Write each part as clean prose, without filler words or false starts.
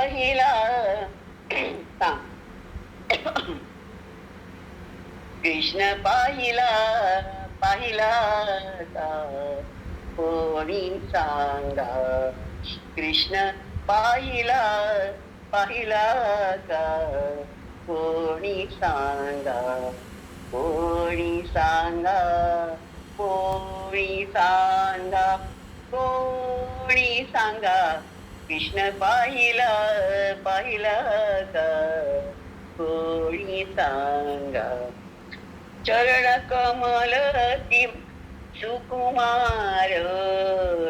पाहिला सांग. कृष्ण पाहिला पाहिला का कोणी सांगा. कृष्ण पाहिला पाहिला का कोणी सांगा. कोणी सांगा कोणी सांगा कोणी सांगा. कृष्ण पाहिला पाहिला का कोणी सांगा. चरण कमल ती सुकुमार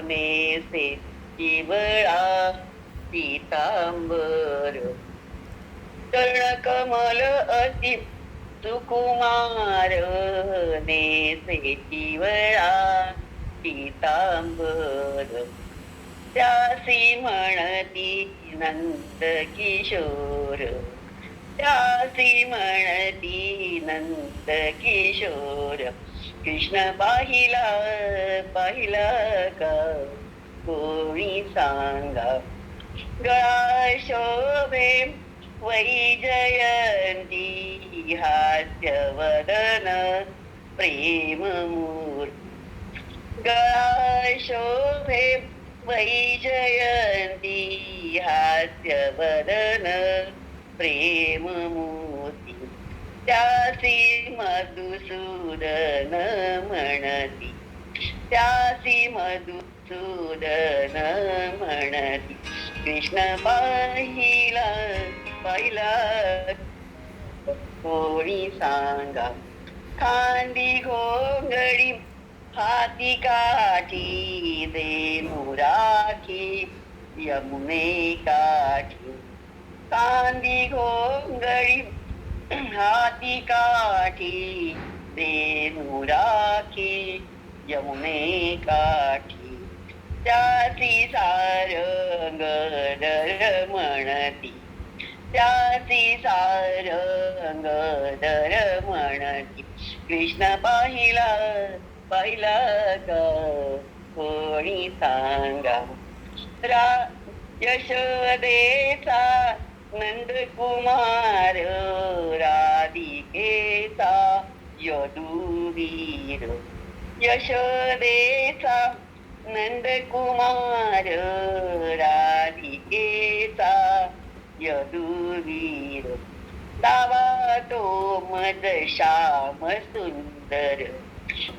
नेसे चिवळा पीतांबर. चरण कमल अति सुकुमार नेसे चिवळा पीतांबर. त्यासी म्हणती नंद किशोर. त्यासी म्हणती नंद किशोर. कृष्ण पाहिला पाहिला का कोणी सांगा. गळा शोभे वैजयंती हास्यवदन प्रेममूर्ती. गळा शोभे वैजयंती हास्यवदन प्रेममूर्ती. त्यासी मधुसूदन म्हणती. त्यासी मधुसूदन म्हणती. कृष्ण पाहिला पाहिला कोणी सांगा. खांदी घोंगडी हाती काठी दे मुराठी यमुने काठी. कांदी घोंगडी हाती काठी दे मुराठी यमुने काठी. त्यासी सारंग दर म्हणती. त्यासी सारंग दर म्हणती. कृष्ण पाहिला पाहिला का कोणी सांगा. यशोदेचा नंदकुमार राधिकेचा यदुवीर. यशोदेचा नंदकुमार राधिकेचा यदुवीर. दावा तो मद श्याम सुंदर.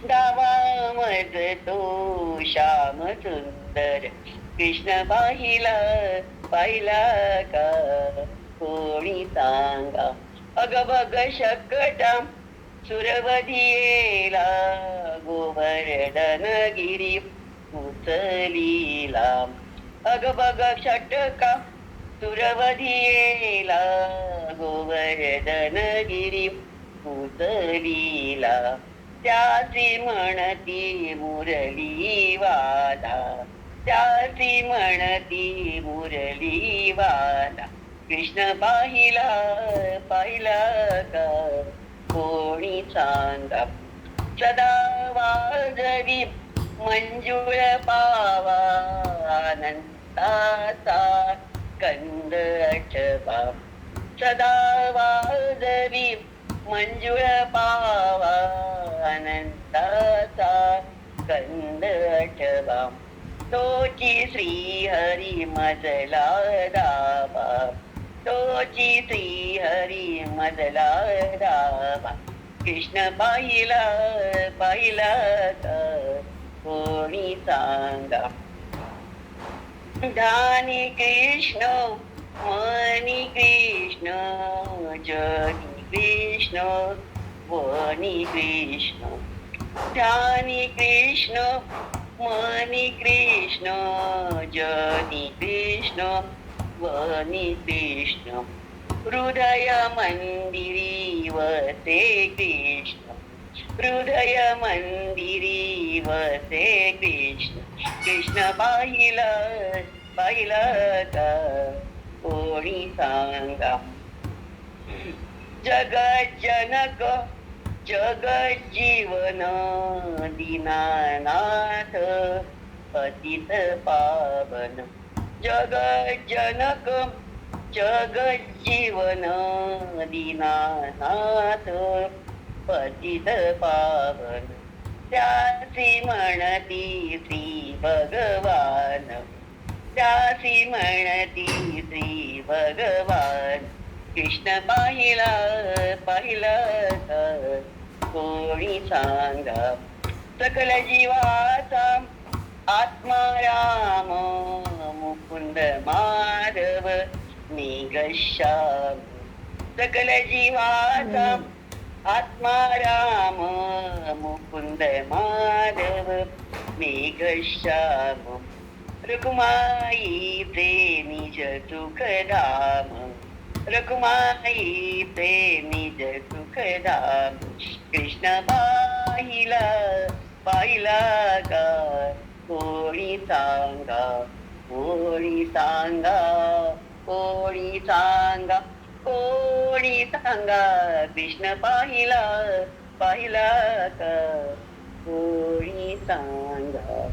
दावा मद तो श्याम सुंदर. कृष्ण पाहिला पाहिला का कोणी सांगा. अग बग शकटा सुरवधियेला गोवर्धन गिरी उचलीला. अग बग षटका सुरवधियेला गोवर्धन गिरी उचलीला. त्यासी म्हणती मुरली वाला. त्यासी म्हणती मुरली वाला. कृष्ण पाहिला पाहिला का कोणी सांगा. सदा वाजवी मंजुळ पावा अनंताचा कंद आठवा. सदा वाजवी मंजुळ पावा अनंताचा कंद आठवा. तोची श्री हरी मजला दाबा. तोची श्री हरी मजला दाबा. कृष्ण पाहिला पाहिला का कोणी सांगा. ध्यानी कृष्ण मनी कृष्ण जनी कृष्ण वनी कृष्ण. ध्यानी कृष्ण मनी कृष्ण जनी कृष्ण वनी कृष्ण. हृदय मंदिरी वसे कृष्ण. हृदय मंदिरी वसे कृष्ण. कृष्ण पाहिला पाहिला का कोणी सांगा. जगज्जनक जगज्जीवन दीनानाथ पतित पावन. जगज्जनक जगज्जीवन दीनानाथ पतित पावन त्यासी म्हणती श्री भगवान त्यासी म्हणती श्री भगवान कृष्ण पाहिला पाहिला कोणी सांगा सकल जीवाचा आत्मा राम मुकुंद माधव मेघश्याम सकल जीवाचा आत्मा राम मुकुंद माधव मेघश्याम रघुमाई प्रेमी सुखधाम रघुमाई प्रेमी सुखधाम कृष्ण पाहिला पाहिला का कोणी सांगा कोणी सांगा कोणी सांगा कोणी सांगा कृष्ण पाहिला पाहिला का कोणी सांगा